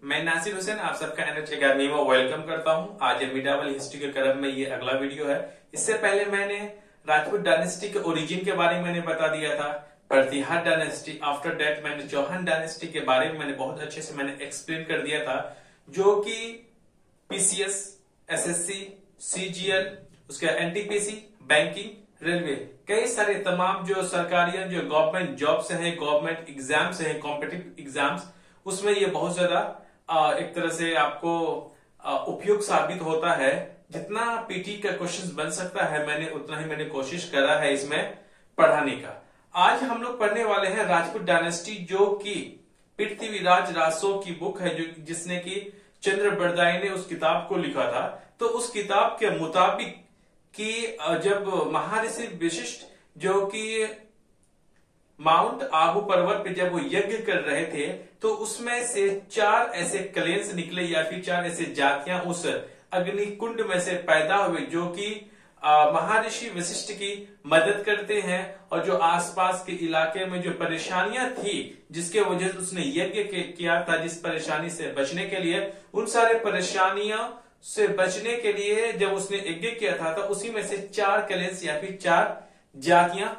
मैं नासिर हुसैन आप सबका एनएच अकेडमी में वेलकम करता हूं। आज मीडियावल हिस्ट्री के क्रम में ये अगला वीडियो है। इससे पहले मैंने राजपूत डायनेस्टी के ओरिजिन के बारे में मैंने बता दिया था, प्रतिहार डायनेस्टी। आफ्टर दैट मैंने चौहान डायनेस्टी के बारे में मैंने बहुत अच्छे से मैंने एक्सप्लेन कर दिया था, जो कि पीसीएस, एसएससी, सीजीएल, उसके एनटीपीसी, बैंकिंग, रेलवे, कई सारे तमाम जो सरकारी जो गवर्नमेंट जॉब्स हैं, गवर्नमेंट एग्जाम्स हैं, कॉम्पिटिटिव एग्जाम्स, उसमें ये बहुत ज्यादा एक तरह से आपको उपयुक्त साबित होता है। जितना पीटी का क्वेश्चन बन सकता है मैंने उतना ही मैंने कोशिश करा है इसमें पढ़ाने का। आज हम लोग पढ़ने वाले हैं राजपूत डायनेस्टी, जो कि पृथ्वीराज रासो की बुक है, जो जिसने की चंद्र बरदाई ने उस किताब को लिखा था। तो उस किताब के मुताबिक कि जब महर्षि वशिष्ठ जो कि माउंट आबू पर्वत पे जब वो यज्ञ कर रहे थे, तो उसमें से 4 ऐसे क्लेन्स निकले या फिर 4 ऐसे जातियां उस अग्नि कुंड में से पैदा हुए, जो कि महर्षि वशिष्ठ की मदद करते हैं। और जो आसपास के इलाके में जो परेशानियां थी, जिसके वजह से उसने यज्ञ किया था, जिस परेशानी से बचने के लिए, उन सारे परेशानियों से बचने के लिए जब उसने यज्ञ किया था, तो उसी में से 4 क्लेन्स या फिर 4 जातियां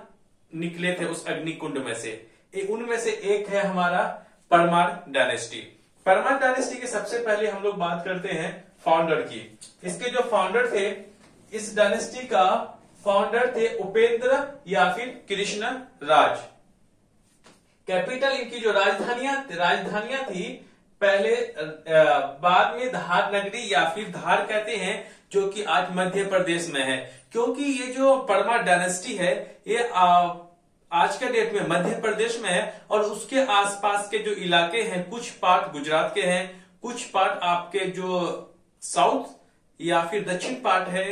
निकले थे उस अग्निकुंड में से। उनमें से एक है हमारा परमार डायनेस्टी। परमार डायनेस्टी की सबसे पहले हम लोग बात करते हैं फाउंडर की। इसके जो फाउंडर थे, इस डायनेस्टी का फाउंडर थे उपेंद्र या फिर कृष्ण राज। कैपिटल इनकी जो राजधानियां थी, पहले बाद में धार नगरी या फिर धार कहते हैं, जो कि आज मध्य प्रदेश में है। क्योंकि ये जो परमार डायनेस्टी है, ये आज के डेट में मध्य प्रदेश में है, और उसके आसपास के जो इलाके हैं, कुछ पार्ट गुजरात के हैं, कुछ पार्ट आपके जो साउथ या फिर दक्षिण पार्ट है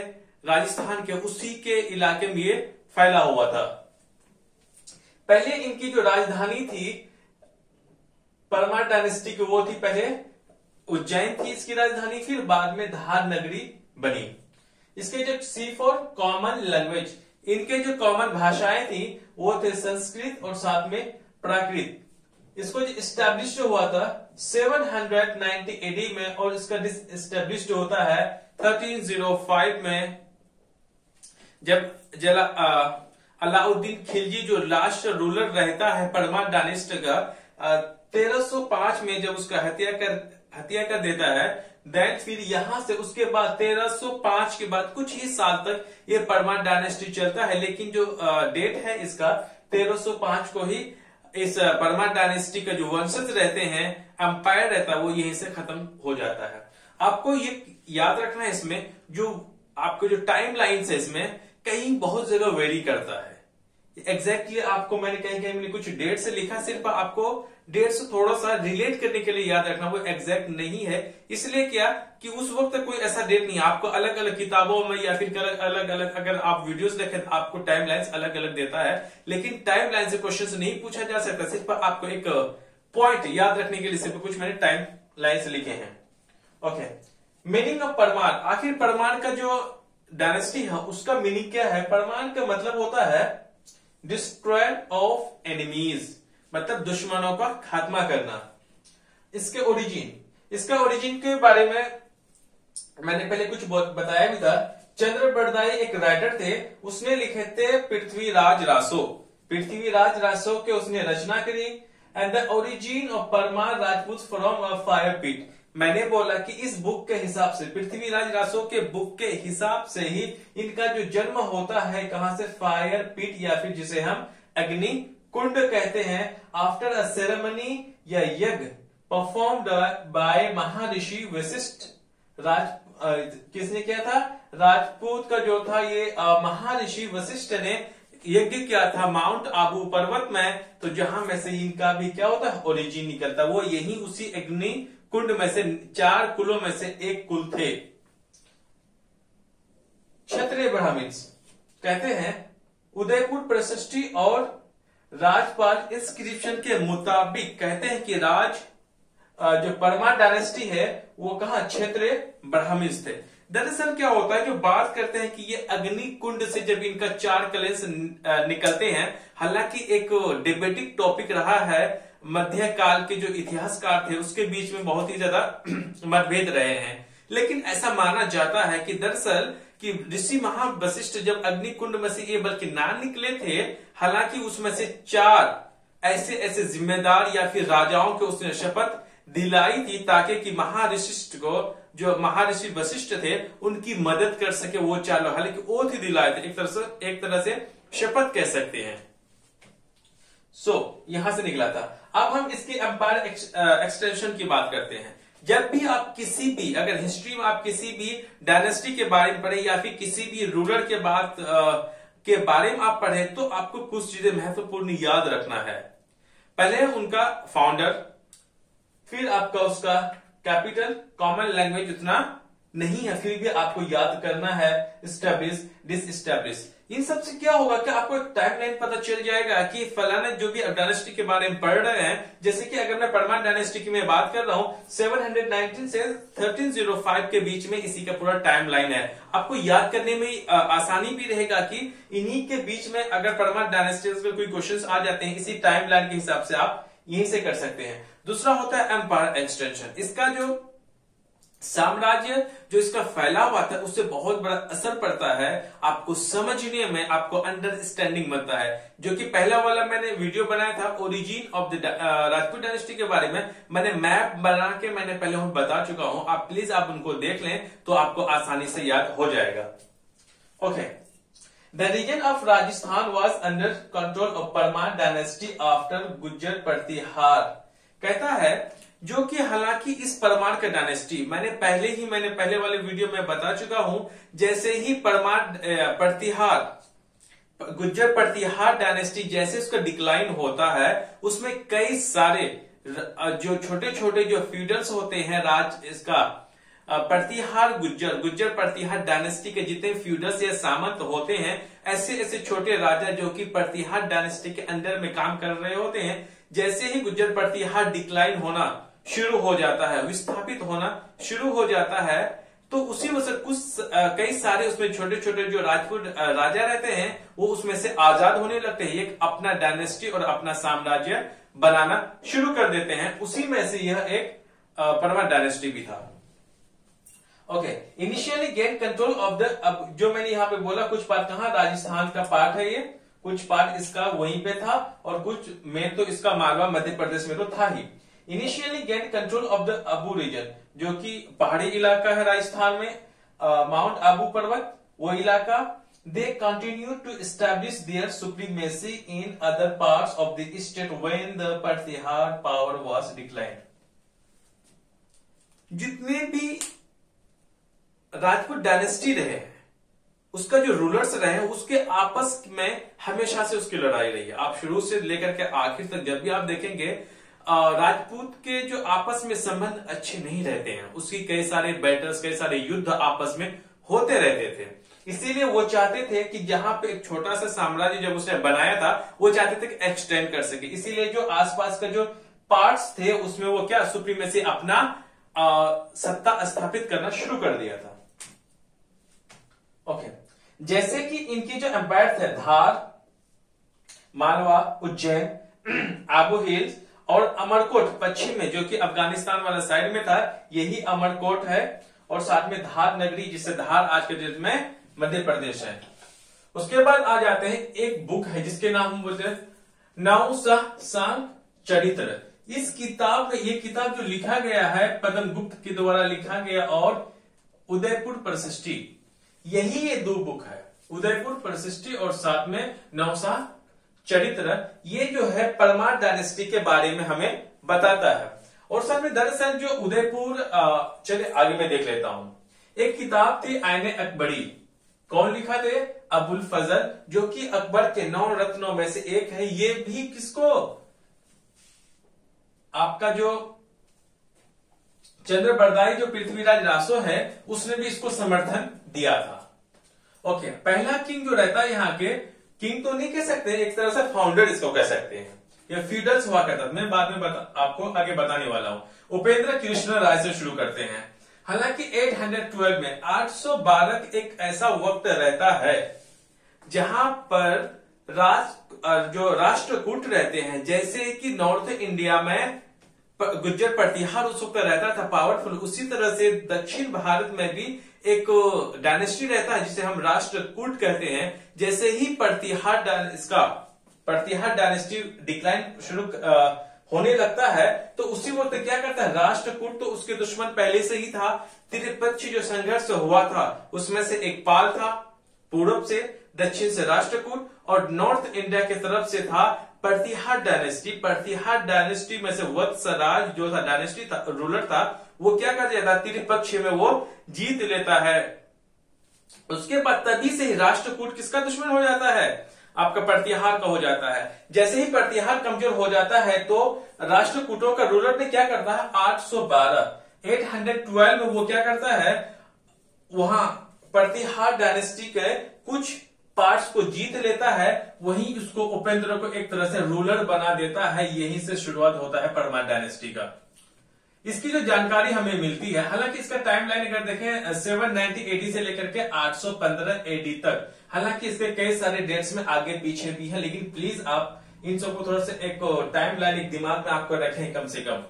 राजस्थान के, उसी के इलाके में ये फैला हुआ था। पहले इनकी जो राजधानी थी परमार डायनेस्टी की, वो थी पहले उज्जैन थी इसकी राजधानी, फिर बाद में धार नगरी बनी। इसके जो C4 कॉमन लैंग्वेज, इनके जो कॉमन भाषाएं थी वो थे संस्कृत और साथ में प्राकृत। इसको जो इस्टेब्लिश हुआ था 790 AD में, और इसका डिस्टेब्लिश होता है 1305 में, जब अलाउद्दीन खिलजी जो लास्ट रूलर रहता है परमार डायनेस्टी का, 1305 में जब उसका हत्या कर देता है। देन फिर यहां से उसके बाद 1305 के बाद कुछ ही साल तक ये परमार डायनेस्टी चलता है, लेकिन जो डेट है इसका 1305 को ही इस परमार डायनेस्टी का जो वंशज रहते हैं, एम्पायर रहता है, वो यहीं से खत्म हो जाता है। आपको ये याद रखना है, इसमें जो आपको जो टाइम लाइन है, इसमें कहीं बहुत जगह वेरी करता है। एग्जैक्टली आपको मैंने कहीं कुछ डेट से लिखा, सिर्फ आपको डेट से थोड़ा सा रिलेट करने के लिए याद रखना, वो एग्जैक्ट नहीं है। इसलिए क्या कि उस वक्त कोई ऐसा डेट नहीं, आपको अलग अलग किताबों में या फिर अलग अलग अगर आप वीडियोस देखें तो आपको टाइम लाइन्स अलग अलग देता है, लेकिन टाइम लाइन से क्वेश्चन नहीं पूछा जा सकता। सिर्फ आपको एक पॉइंट याद रखने के लिए सिर्फ कुछ मैंने टाइम लाइन्स लिखे हैं। Okay, meaning of Parmar. आखिर परमार का जो डायनेस्टी है उसका मीनिंग क्या है? परमार का मतलब होता है डिस्ट्रॉयर ऑफ एनिमीज, मतलब दुश्मनों का खात्मा करना। इसका ओरिजिन के बारे में मैंने पहले कुछ बताया भी था। चंद्र बरदाई एक राइटर थे, उसने लिखे थे पृथ्वीराज रासो के उसने रचना करी। And the origin of Parmar Rajput from a fire pit. मैंने बोला कि इस बुक के हिसाब से, पृथ्वीराज रासो के बुक के हिसाब से ही इनका जो जन्म होता है कहां से? फायर पिट या फिर जिसे हम अग्नि कुंड कहते हैं। आफ्टर अ सेरेमनी या यज्ञ परफॉर्म्ड बाय महर्षि वशिष्ठ। किसने किया था? राजपूत का जो था ये महर्षि वशिष्ठ ने यज्ञ किया था माउंट आबू पर्वत में। तो जहां में से इनका भी क्या होता है? ओरिजिन निकलता। वो यही उसी अग्नि कुंड में से 4 कुलों में से एक कुल थे। क्षत्रिय ब्राह्मण्स कहते हैं उदयपुर प्रशस्ति और राजपाल इंस्क्रिप्शन के मुताबिक कहते हैं कि जो परमार डायनेस्टी है वो कहा? क्षत्रिय ब्राह्मण्स थे। दरअसल क्या होता है, जो बात करते हैं कि ये अग्नि कुंड से जब इनका 4 कलेश निकलते हैं, हालांकि एक डिबेटिक टॉपिक रहा है मध्यकाल के जो इतिहासकार थे उसके बीच में बहुत ही ज्यादा मतभेद रहे हैं। लेकिन ऐसा माना जाता है कि दरअसल कि ऋषि महा वशिष्ठ जब अग्निकुंड में से ये बल्कि ना निकले थे, हालांकि उसमें से 4 ऐसे ऐसे जिम्मेदार या फिर राजाओं को उसने शपथ दिलाई थी ताकि कि महर्षि को, जो महर्षि वशिष्ठ थे, उनकी मदद कर सके वो 4 लोग। हालांकि ओथ ही दिलाए थे, एक तरह से शपथ कह सकते हैं। यहां से निकला था। अब हम इसके एम्पायर एक्सटेंशन की बात करते हैं। जब भी आप किसी भी, अगर हिस्ट्री में आप किसी भी डायनेस्टी के बारे में पढ़े या फिर किसी भी रूलर के बारे में आप पढ़े, तो आपको कुछ चीजें महत्वपूर्ण याद रखना है। पहले उनका फाउंडर, फिर आपका उसका कैपिटल, कॉमन लैंग्वेज उतना नहीं है फिर भी आपको याद करना है, एस्टैब्लिश, डिसएस्टैब्लिश। इन सब से क्या होगा कि आपको एक टाइमलाइन पता चल जाएगा कि फलाना जो भी डायनेस्टी के बारे में पढ़ रहे हैं, जैसे कि अगर मैं परमार डायनेस्टी की मैं बात कर रहा हूं, 719 से 1305 के बीच में इसी का पूरा टाइमलाइन है। आपको याद करने में आसानी भी रहेगा कि इन्हीं के बीच में अगर परमार डायनेस्टी में कोई क्वेश्चंस आ जाते हैं, इसी टाइमलाइन के हिसाब से आप यहीं से कर सकते हैं। दूसरा होता है एम्पायर एक्सटेंशन। इसका जो साम्राज्य जो इसका फैला हुआ था उससे बहुत बड़ा असर पड़ता है आपको समझने में, आपको अंडरस्टैंडिंग बनता है। जो कि पहला वाला मैंने वीडियो बनाया था origin of the Rajput dynasty के बारे में, मैंने मैप बना के मैंने पहले बता चुका हूं। आप प्लीज आप उनको देख लें तो आपको आसानी से याद हो जाएगा। Okay, the region of Rajasthan was under control of Parmar dynasty after Gujjar Pratihar. कहता है जो कि हालांकि इस परमार का डायनेस्टी मैंने पहले वाले वीडियो में बता चुका हूं, जैसे ही परमार प्रतिहार, गुज्जर प्रतिहार डायनेस्टी जैसे उसका डिक्लाइन होता है, उसमें कई सारे जो छोटे छोटे जो फ्यूडल्स होते हैं इसका प्रतिहार गुज्जर प्रतिहार डायनेस्टी के जितने फ्यूडल्स या सामंत होते हैं, ऐसे ऐसे छोटे राजा जो कि प्रतिहार डायनेस्टी के अंडर में काम कर रहे होते हैं, जैसे ही गुज्जर प्रतिहार डिक्लाइन होना शुरू हो जाता है, विस्थापित होना शुरू हो जाता है, तो उसी में से कई सारे उसमें छोटे छोटे जो राजपूत राजा रहते हैं वो उसमें से आजाद होने लगते हैं, एक अपना डायनेस्टी और अपना साम्राज्य बनाना शुरू कर देते हैं। उसी में से यह एक परमार डायनेस्टी भी था। Okay, initially gain control of the, अब जो मैंने यहाँ पे बोला कुछ पार्ट कहाँ, राजस्थान का पार्ट है ये, कुछ पार्ट इसका वहीं पे था और कुछ में तो इसका मालवा मध्य प्रदेश में तो था ही। Initially gain control of the Abu region, जो कि पहाड़ी इलाका है राजस्थान में, माउंट आबू पर्वत वो इलाका। They continue to establish their supremacy in other parts of the state when the Pratihara power was declined. जितने भी राजपूत डायनेस्टी रहे, उसका जो रूलर्स रहे, उसके आपस में हमेशा से उसकी लड़ाई रही है। आप शुरू से लेकर के आखिर तक जब भी आप देखेंगे राजपूत के जो आपस में संबंध अच्छे नहीं रहते हैं, उसकी कई सारे बैटल्स, कई सारे युद्ध आपस में होते रहते थे। इसीलिए वो चाहते थे कि जहां पे एक छोटा सा साम्राज्य जब उसने बनाया था, वो चाहते थे कि एक्सटेंड कर सके। इसीलिए जो आसपास का जो पार्ट्स थे उसमें वो क्या सुप्रीमेसी अपना सत्ता स्थापित करना शुरू कर दिया था। ओके, जैसे कि इनकी जो एम्पायर थे, धार, मालवा, उज्जैन, आबू हिल्स और अमरकोट पश्चिम में, जो कि अफगानिस्तान वाला साइड में था, यही अमरकोट है, और साथ में धार नगरी, जिससे धार आज के डेट में मध्य प्रदेश है। उसके बाद आ जाते हैं, एक बुक है जिसके नाम हम बोलते हैं नवसंग चरित्र। इस किताब, ये किताब जो लिखा गया है पद्म गुप्त के द्वारा लिखा गया, और उदयपुर प्रशिष्टि, यही ये 2 बुक है, उदयपुर प्रशिष्टि और साथ में नवसंग चरित्र। ये जो है परमार डायनेस्टी के बारे में हमें बताता है। और साथ में दरअसल जो उदयपुर, चलिए आगे मैं देख लेता हूं। एक किताब थी आईने अकबरी, कौन लिखा थे? अबुल फजल, जो कि अकबर के 9 रत्नों में से एक है। ये भी किसको, आपका जो चंद्रबरदाई जो पृथ्वीराज रासो है, उसने भी इसको समर्थन दिया था। ओके, पहला किंग जो रहता है यहाँ के, किंग तो नहीं कह सकते, एक तरह से फाउंडर इसको कह सकते हैं, या फ्यूडल्स हुआ करता था। मैं बाद में आपको आगे बताने वाला हूं। उपेंद्र कृष्ण राय से शुरू करते हैं। हालांकि 812 में 812 एक ऐसा वक्त रहता है जहां पर जो राष्ट्रकूट रहते हैं, जैसे कि नॉर्थ इंडिया में गुज्जर प्रतिहार उस वक्त रहता था पावरफुल, उसी तरह से दक्षिण भारत में भी एक डायनेस्टी रहता है जिसे हम राष्ट्रकूट कहते हैं। जैसे ही प्रतिहार डायनेस्टी डिक्लाइन शुरू होने लगता है, तो उसी वक्त क्या करता है राष्ट्रकूट, तो उसके दुश्मन पहले से ही था। त्रिपक्षीय जो संघर्ष हुआ था उसमें से एक पाल था, पूर्व से, दक्षिण से राष्ट्रकूट, और नॉर्थ इंडिया की तरफ से था प्रतिहार डायनेस्टी। प्रतिहार डायनेस्टी में से वत्सराज जो था डायनेस्टी था, रूलर था, वो क्या कर देता है त्रिपक्षीय में वो जीत लेता है। उसके बाद तभी से ही राष्ट्रकूट किसका दुश्मन हो जाता है, आपका प्रतिहार का हो जाता है। जैसे ही प्रतिहार कमजोर हो जाता है तो राष्ट्रकूटों का रूलर ने क्या करता है 812 में वो क्या करता है, वहां प्रतिहार डायनेस्टी के कुछ पार्ट्स को जीत लेता है, वहीं उसको उपेंद्र को एक तरह से रूलर बना देता है। यहीं से शुरुआत होता है परमार डायनेस्टी का। इसकी जो जानकारी हमें मिलती है, हालांकि इसका टाइमलाइन अगर देखें 790 AD से लेकर के 815 AD तक, हालांकि इसके कई सारे डेट्स में आगे पीछे भी है, लेकिन प्लीज आप इन सबको थोड़ा सा एक टाइमलाइन एक दिमाग में आपको रखें कम से कम।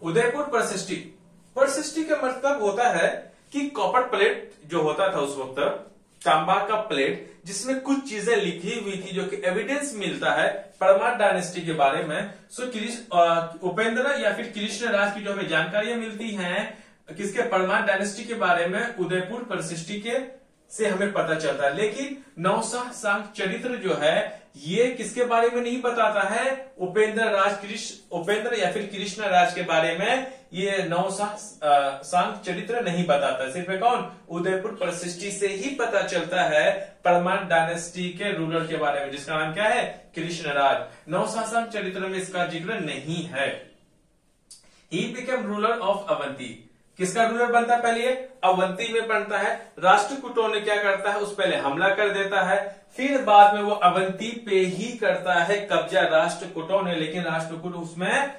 उदयपुर परसिस्टी का मतलब होता है कि कॉपर प्लेट जो होता था उस वक्त, तांबा का प्लेट जिसमें कुछ चीजें लिखी हुई थी जो कि एविडेंस मिलता है परमार डायनेस्टी के बारे में। सो उपेंद्र या फिर कृष्ण राज की जो हमें जानकारियां मिलती हैं किसके, परमार डायनेस्टी के बारे में उदयपुर परसिस्टी के से हमें पता चलता है। लेकिन नौशाह सांग चरित्र जो है ये किसके बारे में नहीं बताता है, उपेंद्र या फिर कृष्ण राज के बारे में ये नौशाह सांग चरित्र नहीं बताता। सिर्फ कौन, उदयपुर परसिस्टी से ही पता चलता है परमार डायनेस्टी के रूलर के बारे में, जिसका नाम क्या है कृष्ण राज। नौशाह सांग चरित्र में इसका जिक्र नहीं है। He become ruler of Avanti, किसका रूलर बनता है पहले, अवंती में बनता है। राष्ट्रकूटों ने क्या करता है, उस पहले हमला कर देता है, फिर बाद में वो अवंती पे ही करता है कब्जा राष्ट्रकूटों ने। लेकिन राष्ट्रकूट उसमें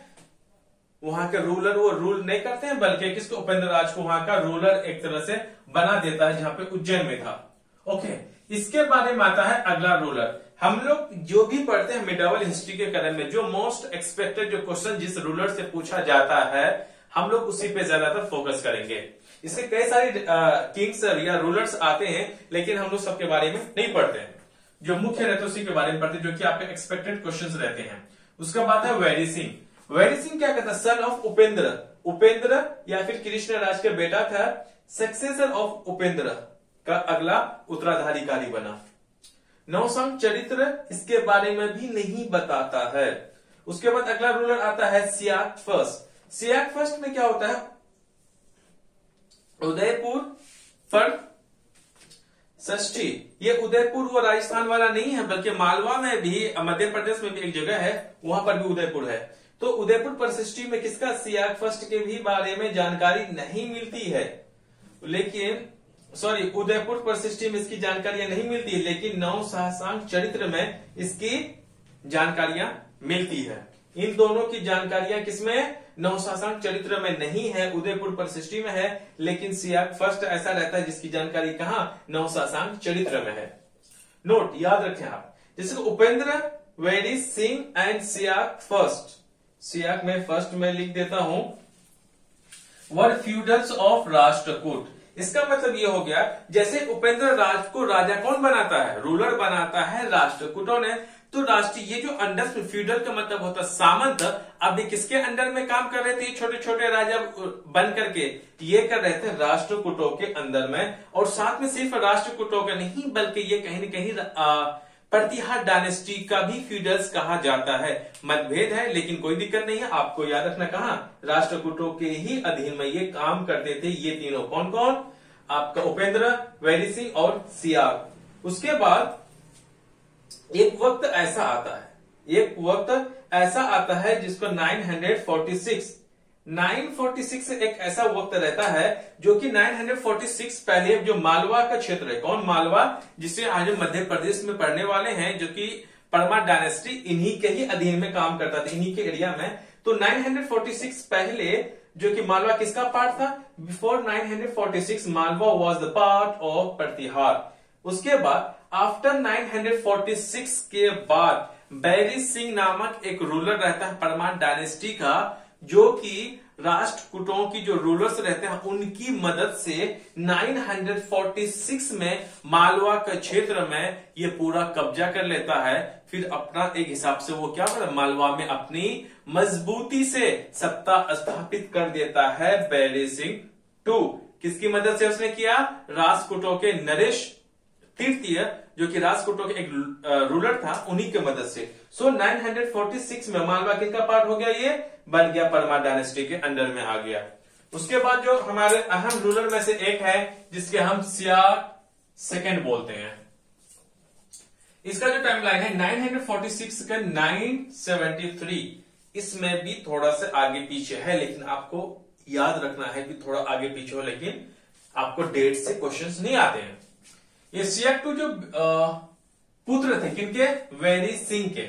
वहां के रूलर वो रूल नहीं करते हैं, बल्कि किसको, उपेंद्र राज को वहां का रूलर एक तरह से बना देता है, जहां पे उज्जैन में था। ओके, इसके बारे में आता है अगला रूलर। हम लोग जो भी पढ़ते हैं मिडावल हिस्ट्री के क्रम में, जो मोस्ट एक्सपेक्टेड जो क्वेश्चन जिस रूलर से पूछा जाता है, हम लोग उसी पे ज्यादातर फोकस करेंगे। इससे कई सारे किंग्स या रूलर्स आते हैं, लेकिन हम लोग सबके बारे में नहीं पढ़ते हैं। जो मुख्य रहते हैं उसी के बारे में पढ़ते हैं, जो कि आपके एक्सपेक्टेड क्वेश्चंस रहते हैं। उसका बात है वैरी सिंह। वैरी सिंह क्या कहता है, सन ऑफ उपेंद्र या फिर कृष्ण राज का बेटा था, सक्सेसर ऑफ उपेंद्र का अगला उत्तराधिकारी बना। नौसंग चरित्र इसके बारे में भी नहीं बताता है। उसके बाद अगला रूलर आता है सियाक फर्स्ट। सियाक फर्स्ट में क्या होता है, उदयपुर पर षष्ठी। ये उदयपुर वो राजस्थान वाला नहीं है, बल्कि मालवा में भी, मध्य प्रदेश में भी एक जगह है, वहां पर भी उदयपुर है। तो उदयपुर पर षष्ठी में किसका, सियाक फर्स्ट के भी बारे में जानकारी नहीं मिलती है। लेकिन उदयपुर पर षष्ठी में इसकी जानकारियां नहीं मिलती, लेकिन नौशाह सांग चरित्र में इसकी जानकारियां मिलती है। इन दोनों की जानकारियां किसमें, नौशाह सांग चरित्र में नहीं है, उदयपुर परसिस्टी में है। लेकिन सियाक फर्स्ट ऐसा रहता है जिसकी जानकारी कहां, नौशाह सांग चरित्र में है। नोट याद रखें आप, जैसे उपेंद्र, वैरी सिंह एंड सियाक फर्स्ट। सियाक में फर्स्ट में लिख देता हूं, वर फ्यूडल्स ऑफ राष्ट्रकूट। इसका मतलब ये हो गया, जैसे उपेंद्र राज को राजा कौन बनाता है, रूलर बनाता है राष्ट्रकूटों ने। तो राष्ट्रीय ये जो अंडर फ्यूडल का मतलब होता है सामंत, अब किसके अंडर में काम कर रहे थे, छोटे छोटे राजा बन करके ये कर रहे थे राष्ट्रकूटों के अंदर में। और साथ में सिर्फ राष्ट्रकूटों का नहीं, बल्कि ये कहीं न कहीं प्रतिहार डायनेस्टी का भी फ्यूडल्स कहा जाता है। मतभेद है लेकिन कोई दिक्कत नहीं है, आपको याद रखना कहां, राष्ट्रकूटों के ही अधीन में ये काम करते थे। ये तीनों कौन कौन, आपका उपेंद्र, वैरी सिंह और सियाक। उसके बाद एक वक्त ऐसा आता है जिसको 946 एक ऐसा वक्त रहता है जो कि 946 पहले जो मालवा का क्षेत्र है, कौन, मालवा, जिसे आज मध्य प्रदेश में पढ़ने वाले हैं, जो कि परमार डायनेस्टी इन्हीं के ही अधीन में काम करता था, इन्हीं के एरिया में। तो 946 पहले जो कि मालवा किसका पार्ट था, before 946 Malwa was the part of Pratihar. उसके बाद आफ्टर 946 के बाद बैरी सिंह नामक एक रूलर रहता है परमार डायनेस्टी का, जो कि राष्ट्रकूटों की जो रूलर्स रहते हैं उनकी मदद से 946 में मालवा के क्षेत्र में ये पूरा कब्जा कर लेता है। फिर अपना एक हिसाब से वो क्या कर मालवा में अपनी मजबूती से सत्ता स्थापित कर देता है बैरी सिंह टू। किसकी मदद से उसने किया? राष्ट्रकूटों के नरेश तृतीय, जो कि राष्ट्रकूटों के एक रूलर था, उन्हीं की मदद से। 946 में मालवा किसका पार्ट हो गया? ये बन गया परमार डायनेस्टी के अंडर में आ गया। उसके बाद जो हमारे अहम रूलर में से एक है जिसके हम सियाक सेकंड बोलते हैं, इसका जो टाइमलाइन है 946 का 973, इसमें भी थोड़ा सा आगे पीछे है, लेकिन आपको याद रखना है कि थोड़ा आगे पीछे हो, लेकिन आपको डेट से क्वेश्चंस नहीं आते हैं। ये सियाक टू जो पुत्र थे किनके? बैरी सिंह के।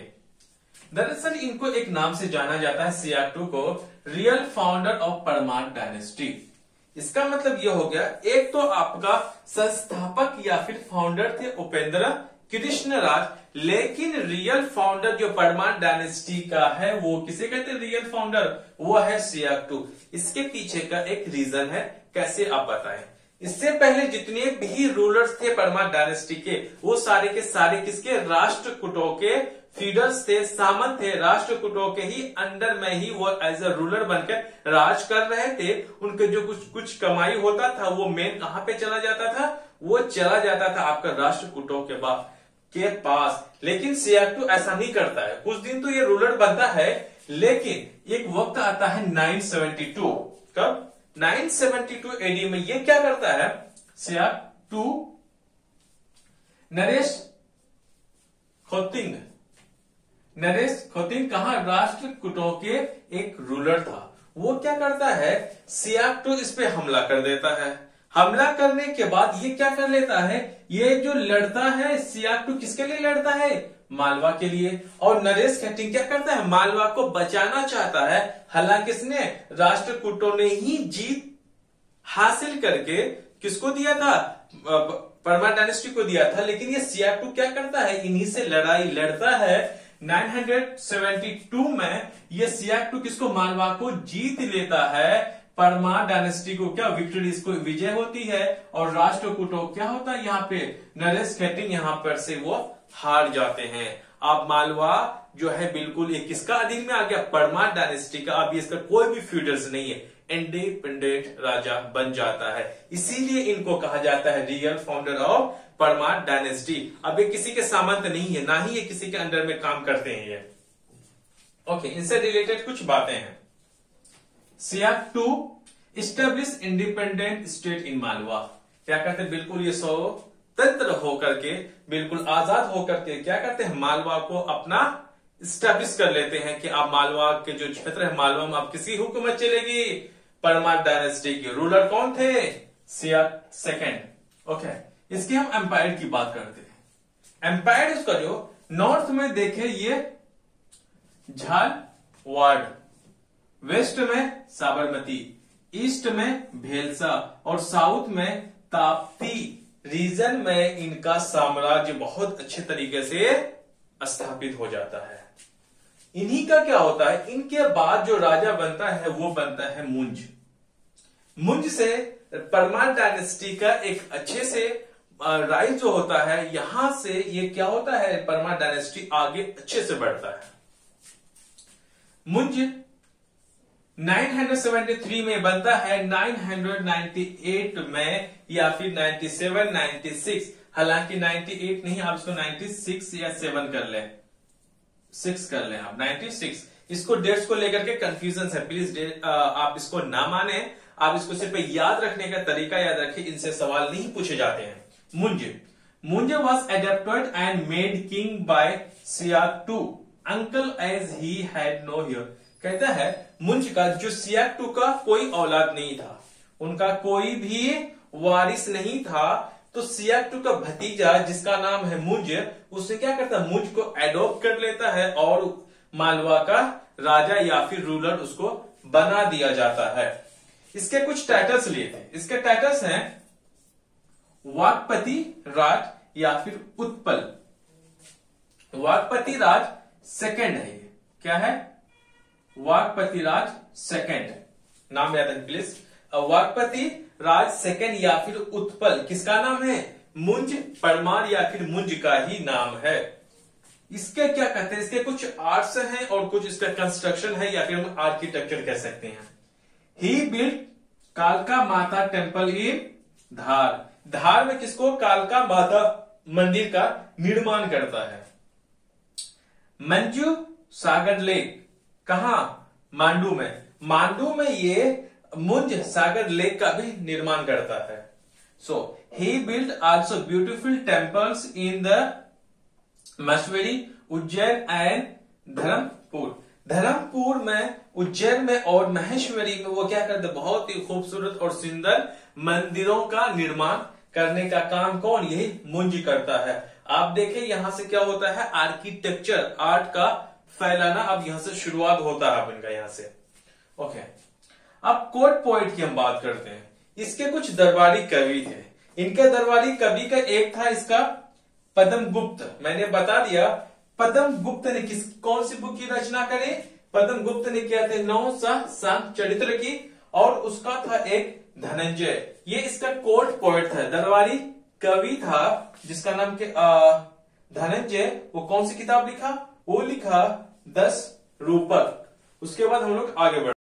दरअसल इनको एक नाम से जाना जाता है, सियाक टू को, real founder of Parmar dynasty. इसका मतलब यह हो गया, एक तो आपका संस्थापक या फिर फाउंडर थे उपेंद्र कृष्ण राज, लेकिन रियल फाउंडर जो परमार डायनेस्टी का है वो किसे कहते हैं? रियल फाउंडर, वो है सियाक टू। इसके पीछे का एक रीजन है, कैसे आप बताएं। इससे पहले जितने भी रूलर्स थे परमार डायनेस्टी के, वो सारे के सारे किसके? राष्ट्रकूटों के फीडर्स थे, सामंत थे, राष्ट्रकूटों के ही अंडर में ही वो एज ए रूलर बनकर राज कर रहे थे। उनके जो कुछ कमाई होता था वो मेन कहां पे चला जाता था? वो चला जाता था आपका राष्ट्रकूटों के पास। लेकिन सियाक टू ऐसा नहीं करता है, कुछ दिन तो ये रूलर बनता है, लेकिन एक वक्त आता है 972। कब? 972 एडी में ये क्या करता है? सियाक टू नरेश खोतिंग कहा? राष्ट्रकूटों के एक रूलर था। वो क्या करता है? सियाक टू इस पे हमला कर देता है। हमला करने के बाद ये क्या कर लेता है? ये जो लड़ता है सियाक टू किसके लिए लड़ता है? मालवा के लिए। और नरेश खोतिंग क्या करता है? मालवा को बचाना चाहता है। हालांकि इसने राष्ट्रकूटों ने ही जीत हासिल करके किसको दिया था? परमार डायनेस्टी को दिया था। लेकिन ये सियाक टू क्या करता है? इन्हीं से लड़ाई लड़ता है। 972 में ये सियाक टू किसको? मालवा को जीत लेता है। परमार डायनेस्टी को क्या विक्ट्री, इसको विजय होती है। और राष्ट्रकूटों क्या होता है? यहाँ पे नरेश खोतिंग यहां पर से वो हार जाते हैं। अब मालवा जो है बिल्कुल ये किसका अधीन में आ गया? परमार डायनेस्टी का। अब इसका कोई भी फ्यूडर्स नहीं है, इंडिपेंडेंट राजा बन जाता है। इसीलिए इनको कहा जाता है real founder of Parmar dynasty. अब ये किसी के सामंत नहीं है, ना ही ये किसी के अंडर में काम करते हैं ये। ओके, इनसे रिलेटेड कुछ बातें हैं। Siyak to establish independent state in Malwa. क्या कहते हैं? बिल्कुल ये स्वतंत्र होकर के, बिल्कुल आजाद होकर के क्या करते हैं? मालवा को अपना स्टैब्लिश कर लेते हैं कि आप मालवा के जो क्षेत्र है, मालवा में आप किसी हुकूमत चलेगी? परमार डायनेस्टी के रूलर कौन थे? सियाक सेकंड। ओके, इसकी हम एम्पायर की बात करते हैं। एम्पायर इसका जो नॉर्थ में देखे ये झालवाड़, वेस्ट में साबरमती, ईस्ट में भेलसा और साउथ में ताप्ती रीजन में इनका साम्राज्य बहुत अच्छे तरीके से स्थापित हो जाता है। इन्हीं का क्या होता है? इनके बाद जो राजा बनता है वो बनता है मुंज। मुंज से परमार डायनेस्टी का एक अच्छे से राइज जो होता है, यहां से ये क्या होता है? परमार डायनेस्टी आगे अच्छे से बढ़ता है। मुंज 973 में बनता है, 998 में या फिर 97, 96, हालांकि 98 नहीं, आप इसको 96 या 7 कर लें, 6 कर लें आप, 96। इसको डेट्स को लेकर के कंफ्यूजन है, प्लीज आप इसको ना माने, आप इसको सिर्फ याद रखने का तरीका याद रखिए, इनसे सवाल नहीं पूछे जाते हैं। Munj was adapted and made king by Siyak to uncle as he had no heir. कहता है मुंज का जो सियाक टू का कोई औलाद नहीं था, उनका कोई भी वारिस नहीं था, तो सियाक टू का भतीजा जिसका नाम है मुंज, उसने क्या करता है? मुंज को एडॉप्ट कर लेता है और मालवा का राजा या फिर रूलर उसको बना दिया जाता है। इसके कुछ टाइटल्स लिए थे। इसके टाइटल्स हैं वाकपति राज या फिर उत्पल। वाकपति राज सेकंड है ये, क्या है? वाकपति राज सेकंड, नाम याद है प्लीज। वाकपति राज सेकंड या फिर उत्पल किसका नाम है? मुंज परमार या फिर मुंज का ही नाम है। इसके क्या कहते हैं? इसके कुछ आर्ट्स हैं और कुछ इसका कंस्ट्रक्शन है या फिर हम आर्किटेक्चर कह सकते हैं। ही बिल्ट कालका माता टेम्पल इन धार। धार में किसको? कालका माता मंदिर का निर्माण करता है। मंजू सागर लेक कहां? मांडू में। मांडू में ये मुंज सागर लेक का भी निर्माण करता है। So he built also beautiful temples in the मशवरी, उज्जैन एंड धर्मपुर। धर्मपुर में, उज्जैन में और महेश्वरी में वो क्या करते? बहुत ही खूबसूरत और सुंदर मंदिरों का निर्माण करने का काम कौन? यही मुंज करता है। आप देखें यहां से क्या होता है? आर्किटेक्चर, आर्ट का फैलाना अब यहां से शुरुआत होता है इनका यहां से। ओके, अब कोर्ट पोएट की हम बात करते हैं। इसके कुछ दरबारी कवि थे। इनके दरबारी कवि का एक था इसका पद्मगुप्त। मैंने बता दिया पद्मगुप्त ने कौन सी बुक की रचना करी? पद्मगुप्त ने किया था 9 शांत चरित्र की, और उसका था एक धनंजय। ये इसका कोर्ट पोएट था, दरबारी कवि था जिसका नाम के धनंजय। वो कौन सी किताब लिखा? वो लिखा 10 रूपक। उसके बाद हम लोग आगे बढ़े।